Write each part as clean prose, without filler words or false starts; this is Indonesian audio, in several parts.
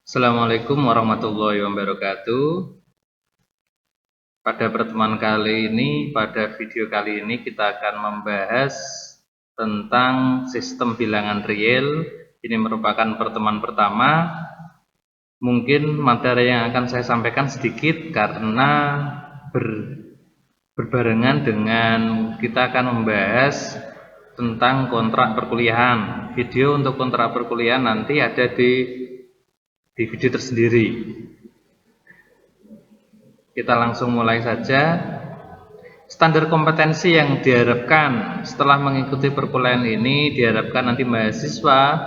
Assalamualaikum warahmatullahi wabarakatuh. Pada pertemuan kali ini, pada video kali ini kita akan membahas tentang sistem bilangan real. Ini merupakan pertemuan pertama. Mungkin materi yang akan saya sampaikan sedikit karena berbarengan dengan kita akan membahas tentang kontrak perkuliahan. Video untuk kontrak perkuliahan nanti ada di video tersendiri. Kita langsung mulai saja. Standar kompetensi yang diharapkan setelah mengikuti perkuliahan ini, diharapkan nanti mahasiswa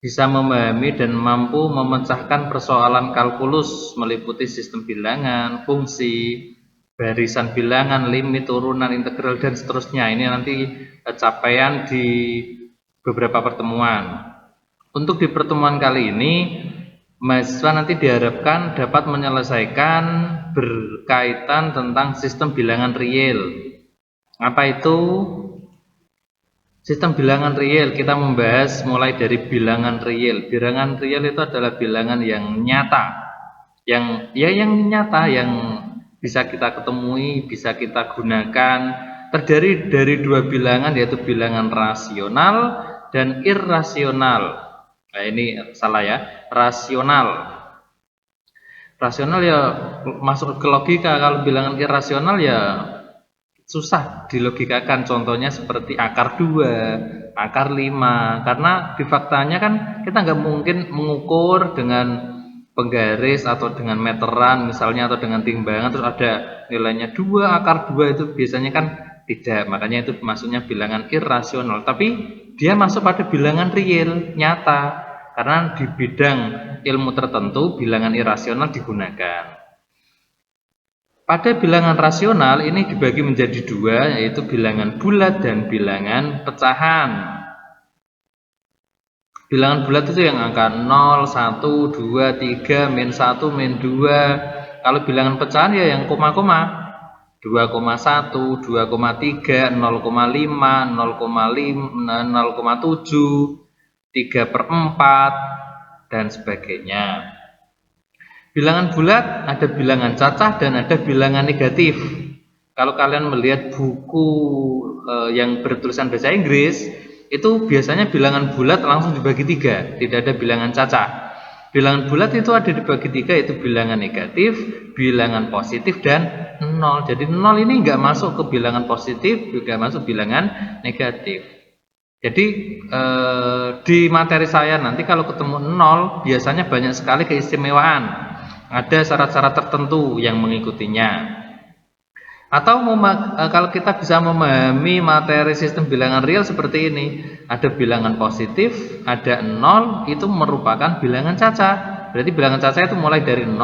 bisa memahami dan mampu memecahkan persoalan kalkulus meliputi sistem bilangan, fungsi, barisan bilangan, limit, turunan, integral, dan seterusnya. Ini nanti capaian di beberapa pertemuan. Untuk di pertemuan kali ini, mahasiswa nanti diharapkan dapat menyelesaikan berkaitan tentang sistem bilangan real. Apa itu sistem bilangan real? Kita membahas mulai dari bilangan real. Bilangan real itu adalah bilangan yang nyata, yang nyata, yang bisa kita ketemui, bisa kita gunakan. Terdiri dari dua bilangan, yaitu bilangan rasional dan irrasional. Nah, ini salah ya, rasional. Rasional ya masuk ke logika. Kalau bilangan irrasional ya susah dilogikakan. Contohnya seperti akar 2, akar 5. Karena di faktanya kan kita nggak mungkin mengukur dengan penggaris atau dengan meteran misalnya, atau dengan timbangan terus ada nilainya 2 akar 2, itu biasanya kan tidak. Makanya itu maksudnya bilangan irrasional. Tapi dia masuk pada bilangan real, nyata, karena di bidang ilmu tertentu bilangan irasional digunakan. Pada bilangan rasional ini dibagi menjadi dua, yaitu bilangan bulat dan bilangan pecahan. Bilangan bulat itu yang angka 0, 1, 2, 3, min 1, min 2. Kalau bilangan pecahan ya yang koma-koma. 2,1, 2,3, 0,5, 0,7, 3/4, dan sebagainya. Bilangan bulat ada bilangan cacah dan ada bilangan negatif. Kalau kalian melihat buku yang bertulisan bahasa Inggris, itu biasanya bilangan bulat langsung dibagi 3, tidak ada bilangan cacah. Bilangan bulat itu ada dibagi 3, yaitu bilangan negatif, bilangan positif, dan 0. Jadi 0 ini nggak masuk ke bilangan positif, juga masuk bilangan negatif. Jadi di materi saya nanti kalau ketemu 0 biasanya banyak sekali keistimewaan. Ada syarat-syarat tertentu yang mengikutinya. Atau kalau kita bisa memahami materi sistem bilangan real seperti ini, ada bilangan positif, ada 0, itu merupakan bilangan cacah. Berarti bilangan cacah itu mulai dari 0,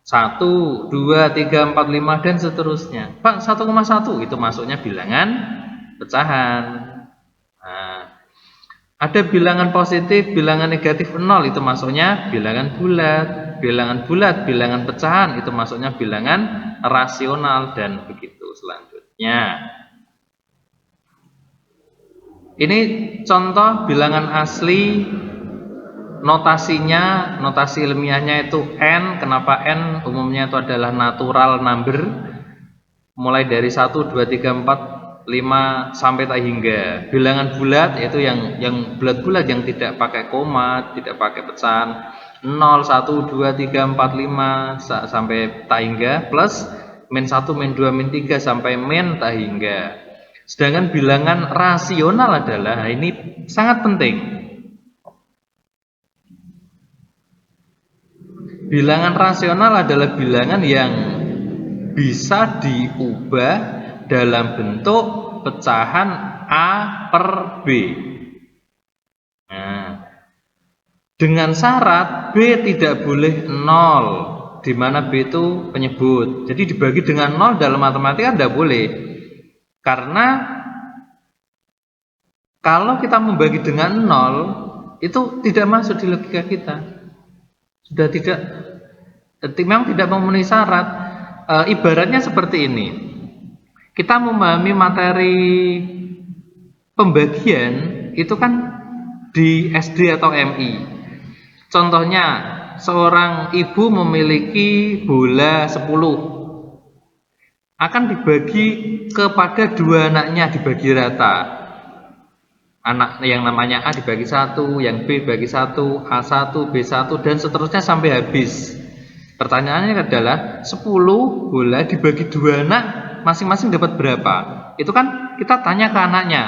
1, 2, 3, 4, 5, dan seterusnya. Pak, 1,1 itu masuknya bilangan pecahan. Nah, ada bilangan positif, bilangan negatif 0, itu masuknya bilangan bulat. Bilangan bulat, bilangan pecahan itu masuknya bilangan rasional, dan begitu selanjutnya. Ini contoh bilangan asli. Notasinya, notasi ilmiahnya itu N. Kenapa N? Umumnya itu adalah natural number. Mulai dari 1, 2, 3, 4, 5 sampai tak hingga. Bilangan bulat yaitu yang bulat-bulat, yang tidak pakai koma, tidak pakai pecahan. 0, 1, 2, 3, 4, 5 sampai tak hingga, plus min 1, min 2, min 3 sampai min tak hingga. Sedangkan bilangan rasional adalah, ini sangat penting. Bilangan rasional adalah bilangan yang bisa diubah dalam bentuk pecahan A per B. Nah, dengan syarat B tidak boleh 0, di mana B itu penyebut. Jadi dibagi dengan 0 dalam matematika tidak boleh. Karena kalau kita membagi dengan 0, itu tidak masuk di logika kita. Sudah tidak, memang tidak memenuhi syarat. Ibaratnya seperti ini. Kita memahami materi pembagian itu kan di SD atau MI. Contohnya, seorang ibu memiliki bola 10, akan dibagi kepada 2 anaknya, dibagi rata. Anak yang namanya A dibagi 1, yang B bagi 1, A1, B1, dan seterusnya sampai habis. Pertanyaannya adalah 10 bola dibagi 2 anak, masing-masing dapat berapa? Itu kan kita tanya ke anaknya.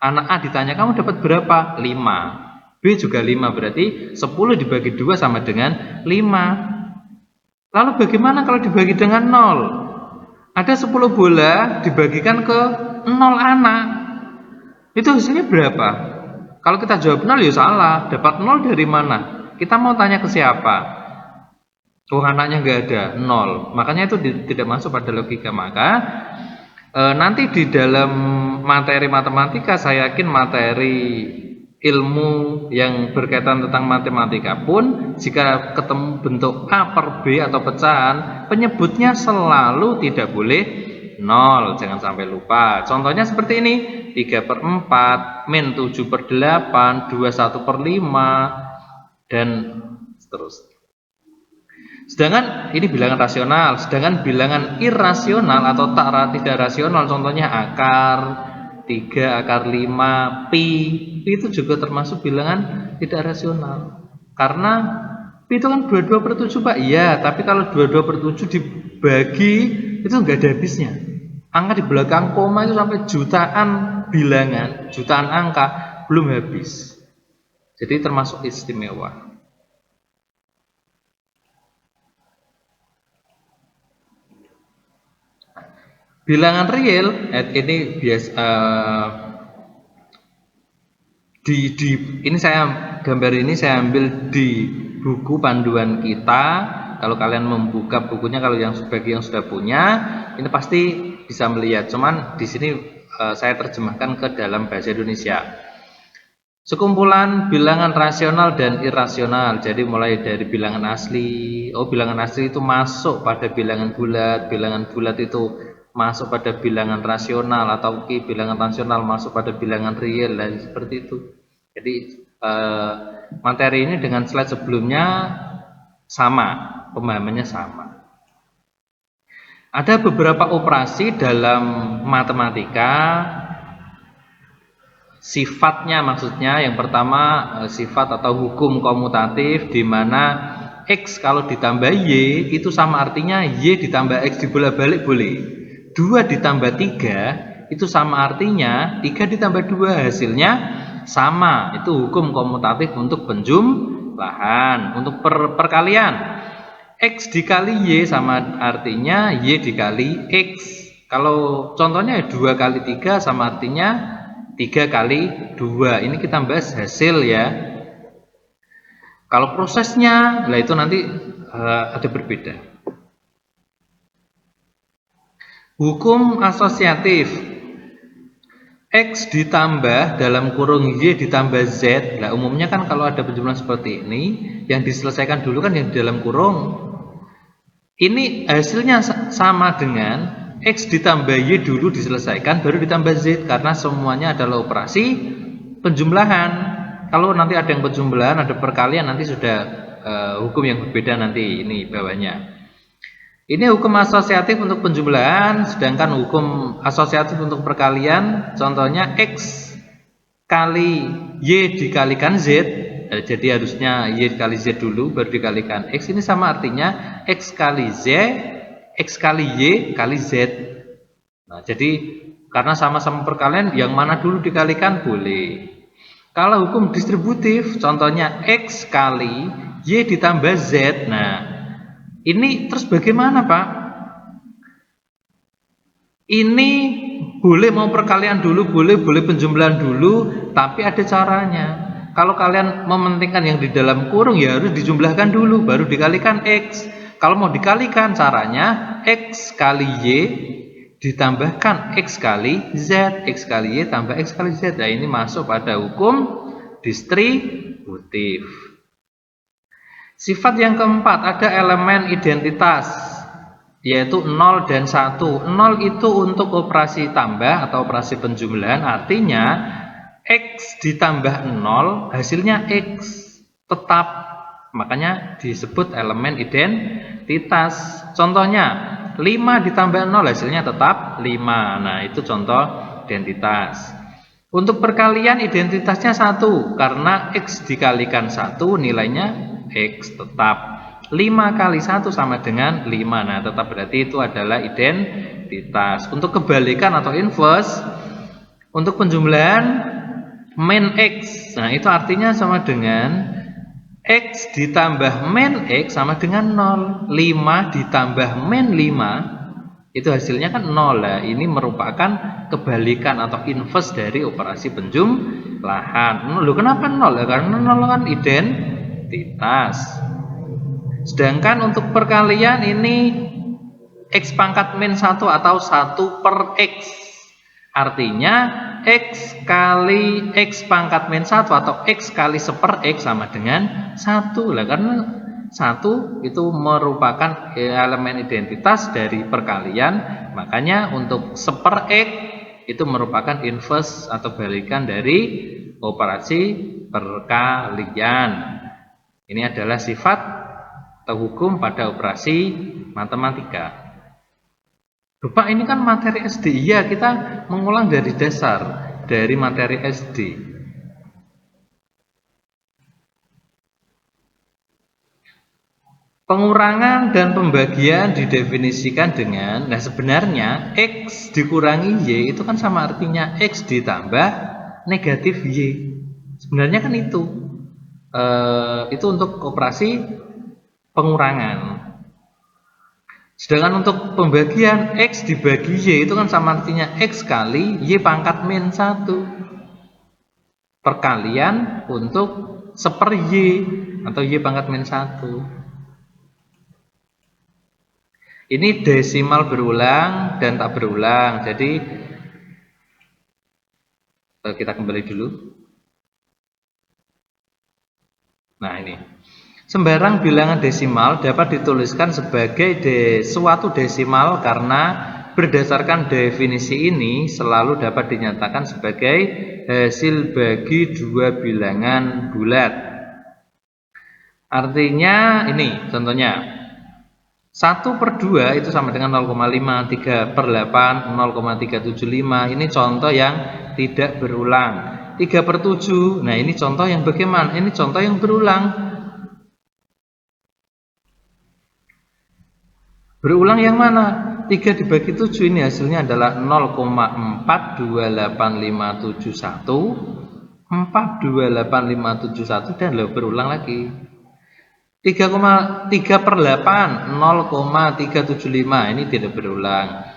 Anak A ditanya, kamu dapat berapa? 5. B juga 5, berarti 10 dibagi 2 sama dengan 5. Lalu bagaimana kalau dibagi dengan 0? Ada 10 bola dibagikan ke 0 anak. Itu hasilnya berapa? Kalau kita jawab 0 ya salah. Dapat 0 dari mana? Kita mau tanya ke siapa? Oh, anaknya nggak ada, 0. Makanya itu tidak masuk pada logika. Maka nanti di dalam materi matematika, saya yakin materi ilmu yang berkaitan tentang matematika pun, jika ketemu bentuk A per B atau pecahan, penyebutnya selalu tidak boleh 0. Jangan sampai lupa. Contohnya seperti ini, 3/4, min 7/8, 21/5, dan seterusnya. Sedangkan ini bilangan rasional, sedangkan bilangan irasional atau tidak rasional, contohnya akar 3, akar 5, pi itu juga termasuk bilangan tidak rasional. Karena pi itu kan 22/7, Pak. Iya, tapi kalau 22/7 dibagi itu enggak ada habisnya. Angka di belakang koma itu sampai jutaan bilangan, jutaan angka belum habis. Jadi termasuk istimewa. Bilangan real ini biasa ini gambar ini saya ambil di buku panduan kita. Kalau kalian membuka bukunya, kalau bagi yang sudah punya, ini pasti bisa melihat. Cuman di sini saya terjemahkan ke dalam bahasa Indonesia. Sekumpulan bilangan rasional dan irasional. Jadi mulai dari bilangan asli. Oh, bilangan asli itu masuk pada bilangan bulat itu masuk pada bilangan rasional, atau bilangan rasional masuk pada bilangan real, dan seperti itu. Jadi materi ini dengan slide sebelumnya sama, pemahamannya sama. Ada beberapa operasi dalam matematika, sifatnya maksudnya yang pertama sifat atau hukum komutatif, di mana X kalau ditambah Y itu sama artinya Y ditambah X dibolak-balik boleh. 2 ditambah 3 itu sama artinya 3 ditambah 2 hasilnya sama. Itu hukum komutatif untuk penjumlahan. Untuk perkalian, X dikali Y sama artinya Y dikali X. Kalau contohnya 2 kali 3 sama artinya 3 kali 2. Ini kita bahas hasil ya. Kalau prosesnya, lah itu nanti ada berbeda. Hukum asosiatif, X ditambah dalam kurung Y ditambah Z. Nah, umumnya kan kalau ada penjumlahan seperti ini, yang diselesaikan dulu kan yang di dalam kurung. Ini hasilnya sama dengan X ditambah Y dulu diselesaikan, baru ditambah Z, karena semuanya adalah operasi penjumlahan. Kalau nanti ada yang penjumlahan, ada perkalian, nanti sudah hukum yang berbeda nanti ini bawahnya. Ini hukum asosiatif untuk penjumlahan, sedangkan hukum asosiatif untuk perkalian, contohnya X kali Y dikalikan Z. Jadi harusnya Y dikali Z dulu, baru dikalikan X. Ini sama artinya X kali Z, X kali Y kali Z. Nah, jadi karena sama-sama perkalian, yang mana dulu dikalikan boleh. Kalau hukum distributif, contohnya X kali Y ditambah Z. Nah, ini terus bagaimana, Pak? Ini boleh mau perkalian dulu, boleh penjumlahan dulu, tapi ada caranya. Kalau kalian mementingkan yang di dalam kurung, ya harus dijumlahkan dulu, baru dikalikan X. Kalau mau dikalikan, caranya X kali Y ditambahkan X kali Z, X kali Y tambah X kali Z. Nah, ini masuk pada hukum distributif. Sifat yang keempat, ada elemen identitas, yaitu 0 dan 1. 0 itu untuk operasi tambah atau operasi penjumlahan, artinya X ditambah 0 hasilnya X tetap. Makanya disebut elemen identitas. Contohnya 5 ditambah 0 hasilnya tetap 5. Nah, itu contoh identitas. Untuk perkalian identitasnya 1 karena X dikalikan 1 nilainya X tetap. 5 kali 1 sama dengan 5. Nah, tetap berarti itu adalah identitas. Untuk kebalikan atau inverse, untuk penjumlahan min X. Nah, itu artinya sama dengan X ditambah min X sama dengan 0. 5 ditambah min 5 itu hasilnya kan 0. Nah, ini merupakan kebalikan atau inverse dari operasi penjumlahan. Loh, kenapa 0? Karena 0 kan identitas. Sedangkan untuk perkalian ini X pangkat min 1 atau 1 per X. Artinya X kali X pangkat min 1 atau X kali 1/x sama dengan 1. Lah, karena 1 itu merupakan elemen identitas dari perkalian. Makanya untuk 1/x itu merupakan inverse atau balikan dari operasi perkalian. Ini adalah sifat atau hukum pada operasi matematika. Bapak, ini kan materi SD. Iya, kita mengulang dari dasar, dari materi SD. Pengurangan dan pembagian didefinisikan dengan, nah sebenarnya X dikurangi Y itu kan sama artinya X ditambah negatif Y. Sebenarnya kan itu untuk operasi pengurangan. Sedangkan untuk pembagian X dibagi Y itu kan sama artinya X kali Y pangkat min 1. Perkalian untuk 1/Y atau Y pangkat min 1. Ini desimal berulang dan tak berulang. Jadi kita kembali dulu. Nah, ini. Sembarang bilangan desimal dapat dituliskan sebagai suatu desimal karena berdasarkan definisi ini selalu dapat dinyatakan sebagai hasil bagi dua bilangan bulat. Artinya ini contohnya 1/2 itu sama dengan 0,5, 3/8 0,375. Ini contoh yang tidak berulang. 3/7. Nah, ini contoh yang bagaimana? Ini contoh yang berulang. Berulang yang mana? 3 dibagi 7 ini hasilnya adalah 0,42851 42851 dan berulang lagi. 3,3/8 0,375 ini tidak berulang.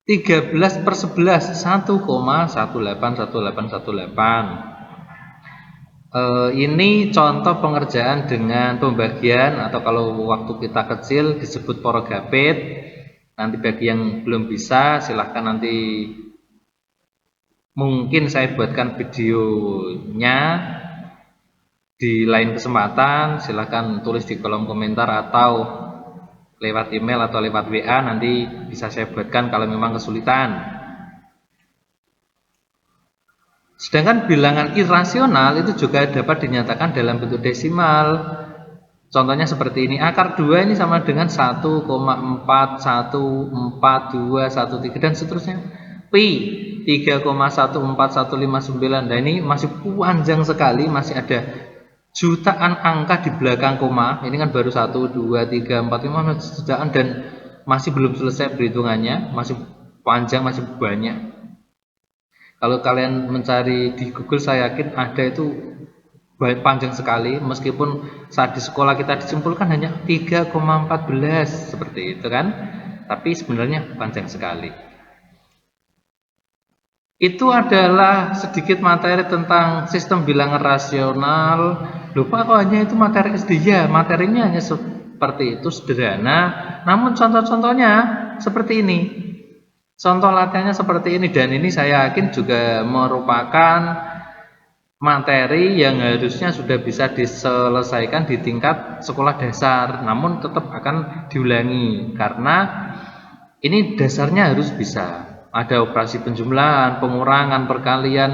13/11 1,181818. Ini contoh pengerjaan dengan pembagian atau kalau waktu kita kecil disebut porogapit. Nanti bagi yang belum bisa silahkan nanti mungkin saya buatkan videonya di lain kesempatan. Silahkan tulis di kolom komentar atau lewat email atau lewat WA, nanti bisa saya buatkan kalau memang kesulitan. Sedangkan bilangan irasional itu juga dapat dinyatakan dalam bentuk desimal. Contohnya seperti ini. Akar 2 ini sama dengan 1,4142113 dan seterusnya. Pi 3,14159. Nah, ini masih panjang sekali, masih ada jutaan angka di belakang koma. Ini kan baru 1, 2, 3, 4, 5 jutaan dan masih belum selesai perhitungannya, masih panjang, masih banyak. Kalau kalian mencari di Google, saya yakin ada itu panjang sekali. Meskipun saat di sekolah kita disimpulkan hanya 3,14 seperti itu kan, tapi sebenarnya panjang sekali. Itu adalah sedikit materi tentang sistem bilangan rasional. Lupa kok hanya itu materi SD ya, materinya hanya seperti itu, sederhana. Namun contoh-contohnya seperti ini. Contoh latihannya seperti ini, dan ini saya yakin juga merupakan materi yang harusnya sudah bisa diselesaikan di tingkat sekolah dasar, namun tetap akan diulangi karena ini dasarnya harus bisa. Ada operasi penjumlahan, pengurangan, perkalian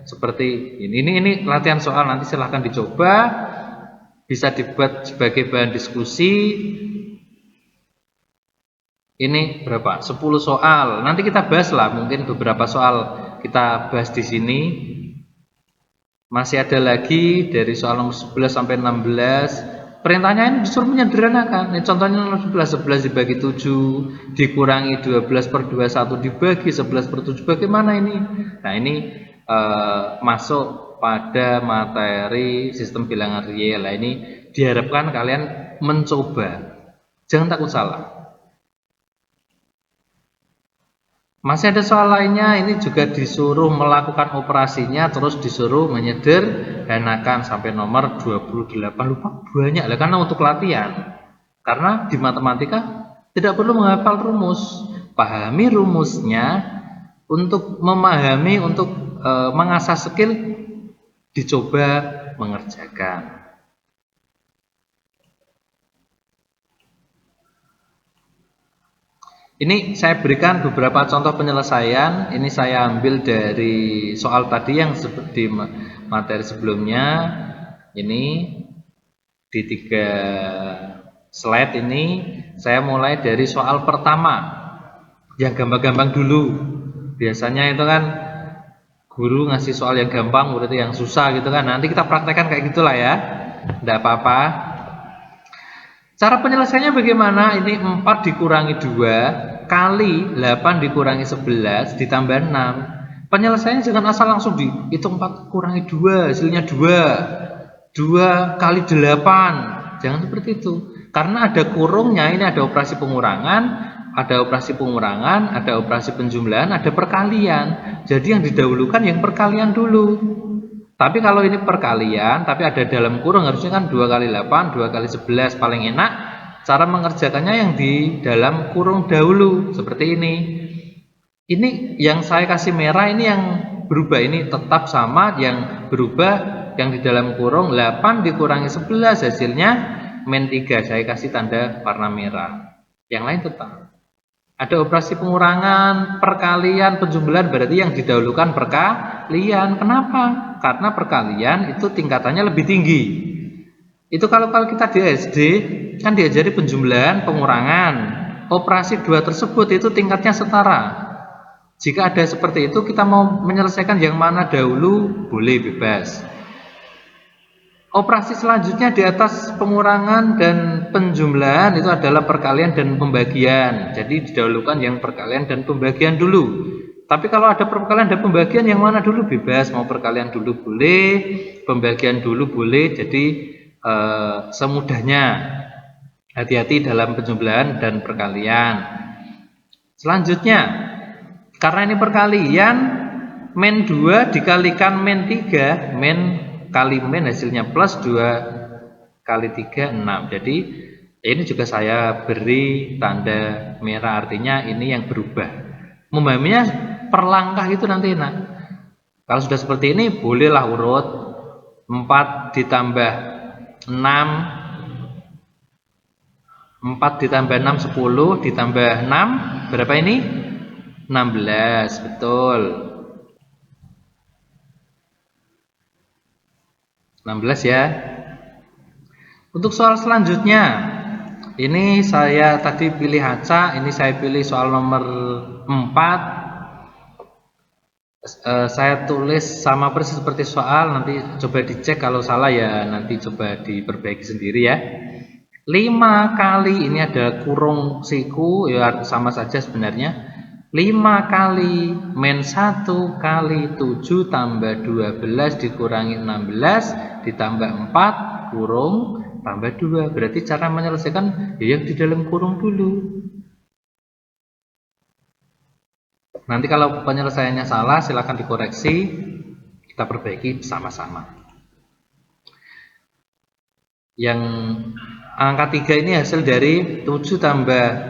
seperti ini. Ini latihan soal, nanti silahkan dicoba. bisa dibuat sebagai bahan diskusi. Ini berapa? 10 soal. Nanti kita bahas lah, mungkin beberapa soal kita bahas di sini. Masih ada lagi dari soal nomor 11 sampai 16. Perintahnya ini disuruh menyederhanakan. Ini contohnya nomor 11, 11 dibagi 7, dikurangi 12/21 dibagi 11/7. Bagaimana ini? Nah, ini masuk pada materi sistem bilangan real. Nah, ini diharapkan kalian mencoba. Jangan takut salah. Masih ada soal lainnya, ini juga disuruh melakukan operasinya, terus disuruh menyederhanakan sampai nomor 28. Lupa banyak lah, karena untuk latihan. Karena di matematika tidak perlu menghafal rumus, pahami rumusnya. Untuk memahami, untuk mengasah skill, dicoba mengerjakan. Ini saya berikan beberapa contoh penyelesaian. Ini saya ambil dari soal tadi yang seperti materi sebelumnya. Ini di 3 slide ini saya mulai dari soal pertama yang gampang-gampang dulu. Biasanya itu kan guru ngasih soal yang gampang, berarti yang susah gitu kan. Nanti kita praktekkan kayak gitulah ya. Tidak apa-apa. Cara penyelesaiannya bagaimana? Ini 4 dikurangi 2 kali 8 dikurangi 11 ditambah 6. Penyelesaiannya jangan asal langsung dihitung 4 kurangi 2 hasilnya 2 kali 8. Jangan seperti itu. Karena ada kurungnya, ini ada operasi pengurangan, ada operasi penjumlahan, ada perkalian. Jadi yang didahulukan yang perkalian dulu. Tapi kalau ini perkalian, tapi ada dalam kurung, harusnya kan 2 kali 8, 2 kali 11. Paling enak cara mengerjakannya yang di dalam kurung dahulu, seperti ini. Ini yang saya kasih merah, ini yang berubah, ini tetap sama. Yang berubah yang di dalam kurung 8 dikurangi 11 hasilnya -3. Saya kasih tanda warna merah. Yang lain tetap. Ada operasi pengurangan, perkalian, penjumlahan, berarti yang didahulukan perkalian. Kenapa? Karena perkalian itu tingkatannya lebih tinggi. Itu kalau kita di SD kan diajari penjumlahan, pengurangan. Operasi 2 tersebut itu tingkatnya setara. Jika ada seperti itu, kita mau menyelesaikan yang mana dahulu, boleh bebas. Operasi selanjutnya di atas pengurangan dan penjumlahan itu adalah perkalian dan pembagian. Jadi didahulukan yang perkalian dan pembagian dulu. Tapi kalau ada perkalian dan pembagian, yang mana dulu bebas. Mau perkalian dulu boleh, pembagian dulu boleh. Jadi semudahnya. Hati-hati dalam penjumlahan dan perkalian. Selanjutnya, karena ini perkalian, -2 dikalikan -3, kali hasilnya plus 2 kali 3, 6. Jadi ini juga saya beri tanda merah, artinya ini yang berubah. Memahaminya per langkah itu nanti enak. Kalau sudah seperti ini, bolehlah urut 4 ditambah 6, 4 ditambah 6, 10 ditambah 6, berapa ini? 16, betul. 16 ya. Untuk soal selanjutnya, ini saya tadi pilih acak, ini saya pilih soal nomor 4. Saya tulis sama persis seperti soal, nanti coba dicek, kalau salah ya nanti coba diperbaiki sendiri ya. 5 kali, ini ada kurung siku, ya sama saja sebenarnya. 5 kali -1 kali 7 tambah 12 dikurangi 16 ditambah 4 kurung tambah 2. Berarti cara menyelesaikan ya yang di dalam kurung dulu. Nanti kalau penyelesaiannya salah silakan dikoreksi, kita perbaiki sama-sama. Yang angka 3 ini hasil dari 7 tambah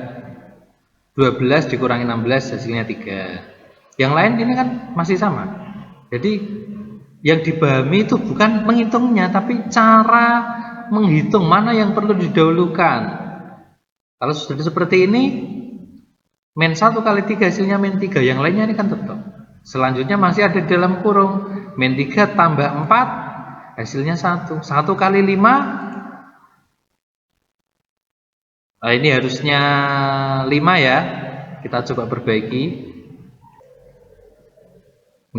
12 dikurangi 16 hasilnya 3. Yang lain ini kan masih sama. Jadi yang dipahami itu bukan menghitungnya, tapi cara menghitung mana yang perlu didahulukan. Kalau sudah seperti ini, -1 kali 3 hasilnya -3. Yang lainnya ini kan tetap. Selanjutnya masih ada di dalam kurung. -3 tambah 4 hasilnya 1. 1 kali 5 Ini harusnya 5 ya. Kita coba perbaiki.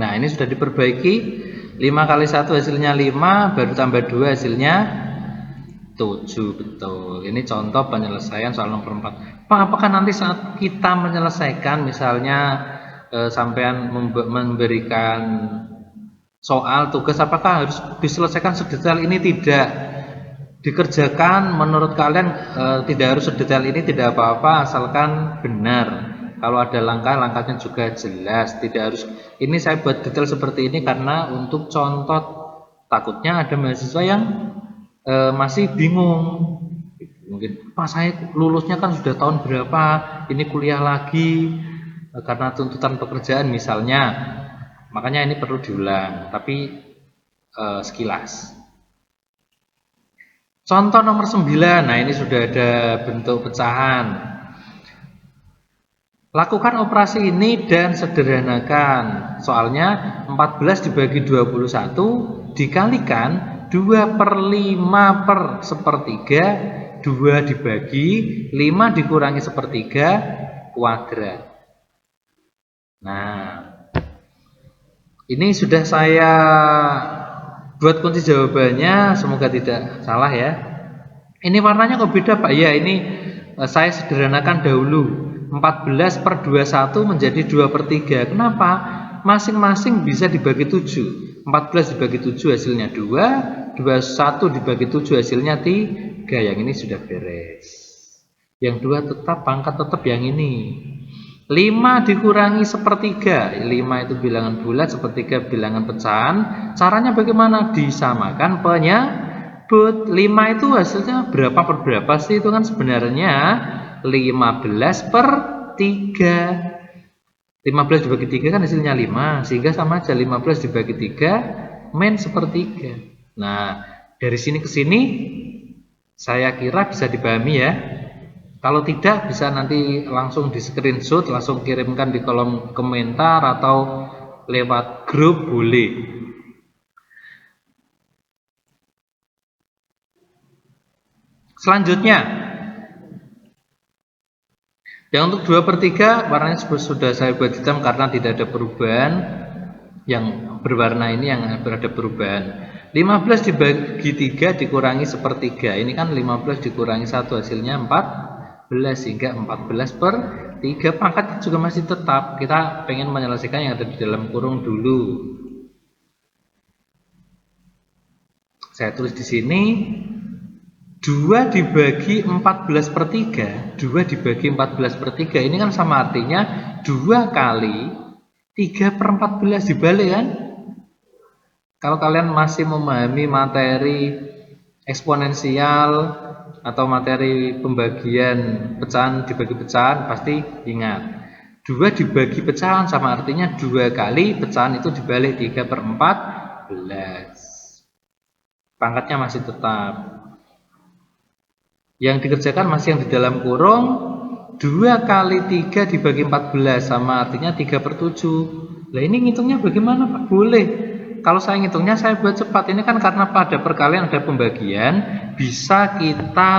Nah, ini sudah diperbaiki. 5 kali 1 hasilnya 5, baru tambah 2 hasilnya 7. Betul. Ini contoh penyelesaian soal nomor 4. Pak, apakah nanti saat kita menyelesaikan, misalnya sampean memberikan soal tugas, apakah harus diselesaikan sedetail ini? Tidak. Dikerjakan menurut kalian tidak harus sedetail ini, tidak apa-apa asalkan benar. Kalau ada langkah-langkahnya juga jelas, tidak harus. Ini saya buat detail seperti ini karena untuk contoh, takutnya ada mahasiswa yang masih bingung. Mungkin Pak, saya lulusnya kan sudah tahun berapa, ini kuliah lagi karena tuntutan pekerjaan misalnya. Makanya ini perlu diulang, tapi sekilas. Contoh nomor 9, nah ini sudah ada bentuk pecahan. Lakukan operasi ini dan sederhanakan. Soalnya 14 dibagi 21 dikalikan 2/5 per sepertiga, 2 dibagi 5 dikurangi sepertiga kuadrat. Nah, ini sudah saya buat kunci jawabannya, semoga tidak salah ya. Ini warnanya kok beda Pak? Ya, ini saya sederhanakan dahulu. 14/21 menjadi 2/3. Kenapa? Masing-masing bisa dibagi 7. 14 dibagi 7 hasilnya 2, 21 dibagi 7 hasilnya 3. Yang ini sudah beres. Yang 2 tetap, pangkat tetap yang ini. 5 dikurangi sepertiga, 5 itu bilangan bulat, sepertiga bilangan pecahan. Caranya bagaimana? Disamakan penyebut. 5 itu hasilnya berapa per berapa sih? Itu kan sebenarnya 15/3. 15 dibagi 3 kan hasilnya 5, sehingga sama aja 15 dibagi 3 min sepertiga. Nah, dari sini ke sini saya kira bisa dipahami ya. Kalau tidak, bisa nanti langsung di screenshot, langsung kirimkan di kolom komentar atau lewat grup boleh. Selanjutnya, yang untuk 2/3 warnanya sudah saya buat hitam karena tidak ada perubahan. Yang berwarna ini yang berada perubahan. 15 dibagi 3 dikurangi sepertiga. Ini kan 15 dikurangi 1 hasilnya 4. Sehingga 14/3. Pangkat juga masih tetap. Kita pengen menyelesaikan yang ada di dalam kurung dulu. Saya tulis di sini 2 dibagi 14/3. 2 dibagi 14/3 ini kan sama artinya 2 kali 3/14 dibalik kan? Kalau kalian masih memahami materi eksponensial atau materi pembagian pecahan dibagi pecahan, pasti ingat 2 dibagi pecahan sama artinya 2 kali pecahan itu dibalik 3/14. Pangkatnya masih tetap. Yang dikerjakan masih yang di dalam kurung. 2 kali 3 dibagi 14 sama artinya 3/7. Nah, ini ngitungnya bagaimana Pak? Boleh. Kalau saya ngitungnya saya buat cepat. Ini kan karena pada perkalian ada pembagian, bisa kita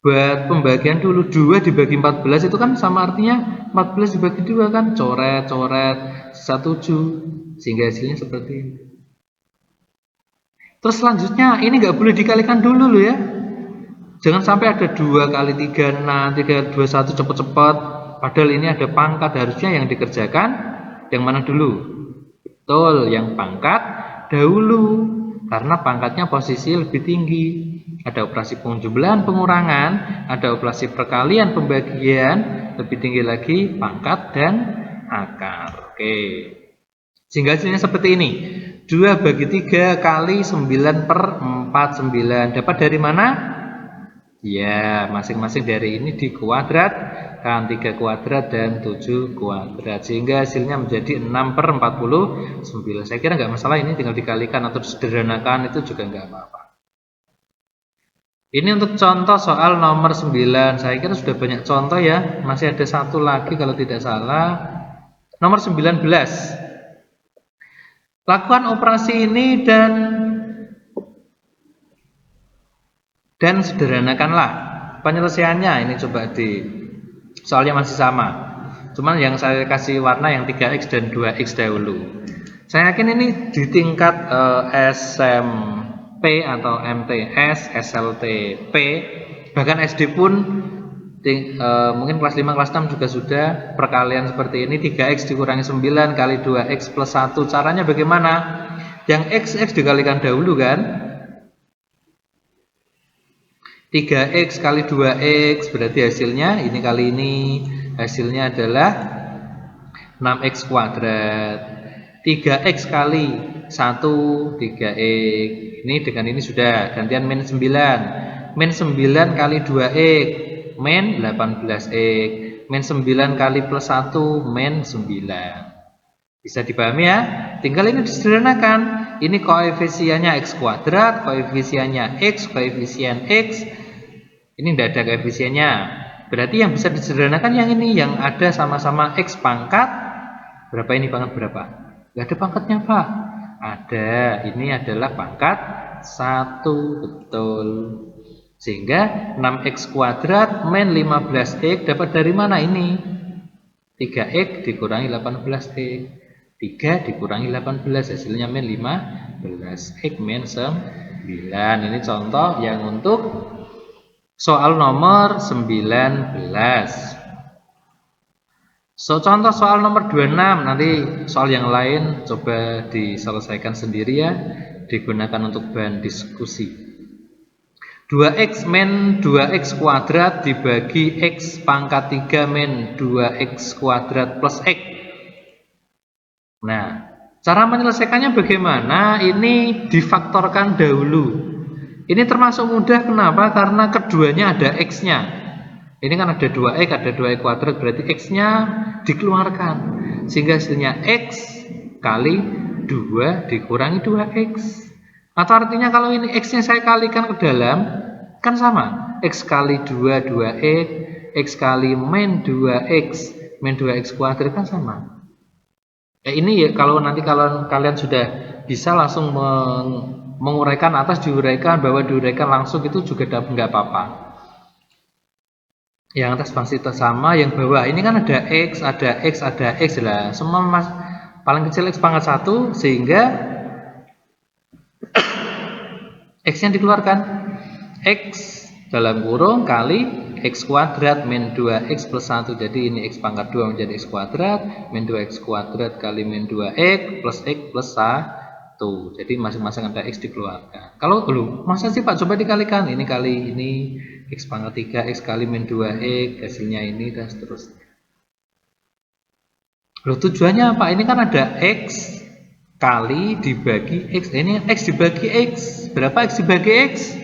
buat pembagian dulu. 2 dibagi 14 itu kan sama artinya 14 dibagi 2 kan, coret-coret sisa 7, sehingga hasilnya seperti ini. Terus selanjutnya ini nggak boleh dikalikan dulu loh ya. Jangan sampai ada 2 kali 3, 6, 3, 21 cepet-cepet. Padahal ini ada pangkat, harusnya yang dikerjakan yang mana dulu? Betul, yang pangkat dahulu. Karena pangkatnya posisi lebih tinggi. Ada operasi penjumlahan pengurangan, ada operasi perkalian pembagian, lebih tinggi lagi pangkat dan akar. Oke. Sehingga hasilnya seperti ini. 2 bagi 3 kali 9/49. Dapat dari mana? Ya, masing-masing dari ini dikuadratkan, 3 kuadrat dan 7 kuadrat, sehingga hasilnya menjadi 6/49. Saya kira nggak masalah, ini tinggal dikalikan atau disederhanakan, itu juga nggak apa-apa. Ini untuk contoh soal nomor 9. Saya kira sudah banyak contoh ya, masih ada satu lagi kalau tidak salah. Nomor 19. Lakukan operasi ini dan sederhanakanlah. penyelesaiannya ini coba soalnya masih sama. Cuman yang saya kasih warna yang 3X dan 2X dahulu. Saya yakin ini di tingkat SMP atau MTS, SLTP, bahkan SD pun mungkin kelas 5, kelas 6 juga sudah perkalian seperti ini. 3X dikurangi 9 kali 2X plus 1. Caranya bagaimana? Yang X dikalikan dahulu kan. 3X kali 2X berarti hasilnya ini kali ini hasilnya adalah 6X kuadrat. 3X kali 1 3X. Ini dengan ini sudah gantian min 9. Min 9 kali 2X min 18X. Min 9 kali plus 1 min 9. Bisa dipahami ya? Tinggal ini disederhanakan. Ini koefisiennya X kuadrat, koefisiennya X, koefisien X. Ini tidak ada koefisiennya. Berarti yang bisa disederhanakan yang ini, yang ada sama-sama X pangkat. Berapa ini pangkat berapa? Gak ada pangkatnya Pak. Ada. Ini adalah pangkat 1. Betul. Sehingga 6X kuadrat min 15X dapat dari mana ini? 3X dikurangi 18X. 3 dikurangi 18 hasilnya min 15. X min 9. Ini contoh yang untuk soal nomor 19. Contoh soal nomor 26. Nanti soal yang lain coba diselesaikan sendiri ya. Digunakan untuk bahan diskusi. 2X min 2X kuadrat dibagi X pangkat 3 min 2X kuadrat plus X. Nah, cara menyelesaikannya bagaimana? Ini difaktorkan dahulu. Ini termasuk mudah, kenapa? Karena keduanya ada X-nya. Ini kan ada 2X, ada 2X kuadrat, berarti X-nya dikeluarkan. Sehingga hasilnya X kali 2 dikurangi 2X. Atau artinya kalau ini X-nya saya kalikan ke dalam, kan sama. X kali 2, 2X. X kali min 2X, min 2X kuadrat kan sama. Ini ya, kalau nanti kalau kalian sudah bisa langsung menguraikan atas, diuraikan bawah, diuraikan langsung, itu juga nggak apa-apa. Yang atas pasti sama, yang bawah ini kan ada X, ada X, ada X lah. Semua paling kecil X pangkat 1, sehingga X-nya dikeluarkan. X dalam kurung kali X kuadrat min 2X plus 1. Jadi ini X pangkat 2 menjadi X kuadrat, min 2X kuadrat kali min 2X plus 1. Jadi masing-masing ada X dikeluarkan. Kalau belum, masa sih Pak, coba dikalikan. Ini kali ini X pangkat 3, X kali min 2X, hasilnya ini dan seterusnya. Loh, tujuannya apa? Ini kan ada X kali dibagi X. Ini X dibagi X. Berapa X dibagi X?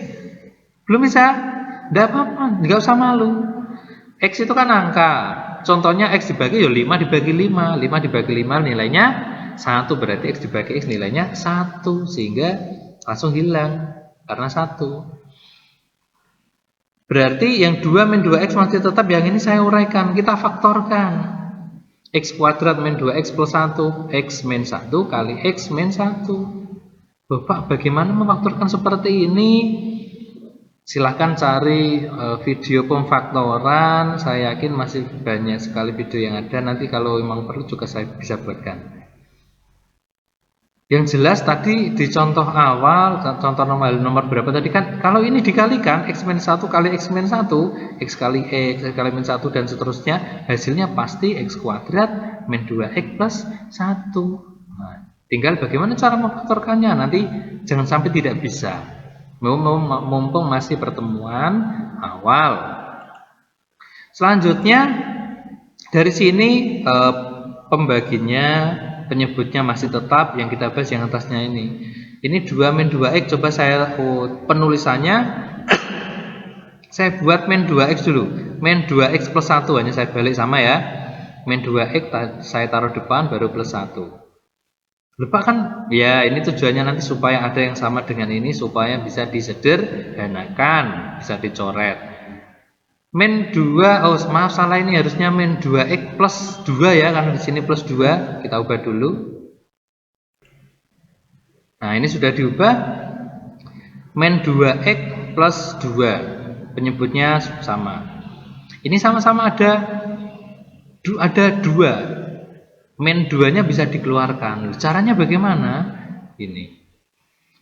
Belum bisa? Tidak apa-apa, nggak usah malu. X itu kan angka. Contohnya X dibagi, 5 dibagi 5. 5 dibagi 5 nilainya 1. Berarti X dibagi X nilainya 1. Sehingga langsung hilang. Karena 1. Berarti yang 2 min 2X masih tetap, yang ini saya uraikan. Kita faktorkan. X kuadrat min 2X plus 1. X min 1 kali X min 1. Bapak, bagaimana memfaktorkan seperti ini? Silahkan cari video pemfaktoran. Saya yakin masih banyak sekali video yang ada. Nanti kalau memang perlu juga saya bisa buatkan. Yang jelas tadi di contoh awal, contoh nomor berapa tadi kan, kalau ini dikalikan X min 1 kali X min 1, X kali X kali min 1 dan seterusnya, hasilnya pasti X kuadrat min 2X plus 1. Nah, tinggal bagaimana cara memfaktorkannya. Nanti jangan sampai tidak bisa. Mumpung masih pertemuan awal. Selanjutnya dari sini pembaginya, penyebutnya masih tetap yang kita bahas yang atasnya ini. Ini 2 min 2X, coba saya penulisannya saya buat min 2X dulu. Min 2X plus 1 hanya saya balik sama ya. Min 2X saya taruh depan baru plus 1. Lupa kan? Ya, ini tujuannya nanti supaya ada yang sama dengan ini, supaya bisa disederhanakan, bisa dicoret. Min 2, oh maaf salah, ini harusnya min 2X plus 2 ya, karena di sini plus 2. Kita ubah dulu. Nah, ini sudah diubah. Min 2X plus 2. penyebutnya sama. Ini sama-sama ada dua. Main 2-nya bisa dikeluarkan. Caranya bagaimana? Ini.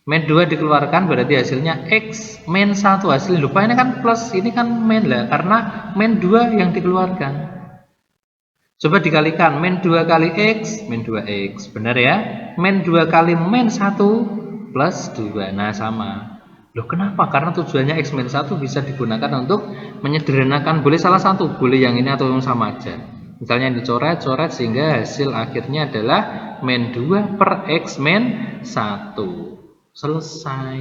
Main 2 dikeluarkan berarti hasilnya X main 1 hasil. Lupa ini kan plus, ini kan main lah. Karena main 2 yang dikeluarkan. Coba dikalikan. Main 2 kali X, main 2X. Benar ya? Main 2 kali main 1 plus 2. Nah sama. Loh kenapa? Karena tujuannya X min 1 bisa digunakan untuk menyederhanakan. Boleh salah satu, boleh yang ini atau yang sama aja. Misalnya dicoret-coret sehingga hasil akhirnya adalah min 2 per X min 1. Selesai.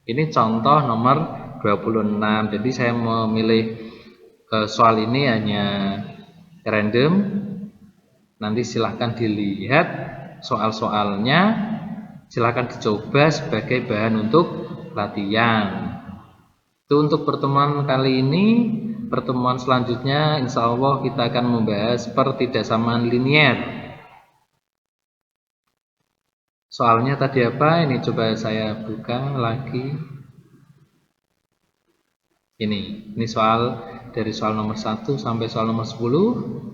Ini contoh nomor 26. Jadi saya memilih soal ini hanya random. Nanti silahkan dilihat soal-soalnya. Silahkan dicoba sebagai bahan untuk latihan. Itu untuk pertemuan kali ini. Pertemuan selanjutnya insya Allah kita akan membahas pertidaksamaan linier. Soalnya tadi apa? Ini coba saya buka lagi. Ini soal dari soal nomor 1 sampai soal nomor 10.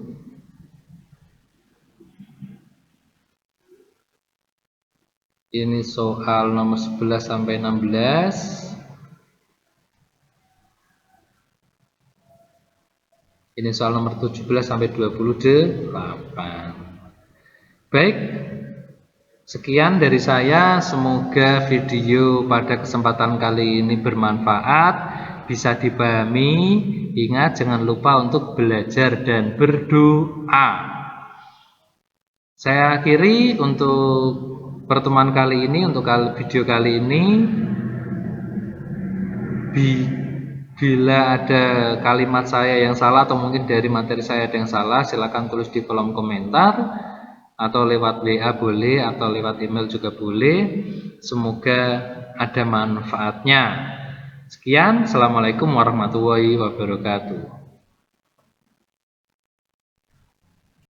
Ini soal nomor 11 sampai 16. Ini soal nomor 17 sampai 28. Baik, sekian dari saya. Semoga video pada kesempatan kali ini bermanfaat, bisa dipahami. Ingat, jangan lupa untuk belajar dan berdoa. Saya akhiri untuk pertemuan kali ini, untuk video kali ini. Bila ada kalimat saya yang salah atau mungkin dari materi saya ada yang salah, silakan tulis di kolom komentar atau lewat WA boleh atau lewat email juga boleh. Semoga ada manfaatnya. Sekian, assalamualaikum warahmatullahi wabarakatuh.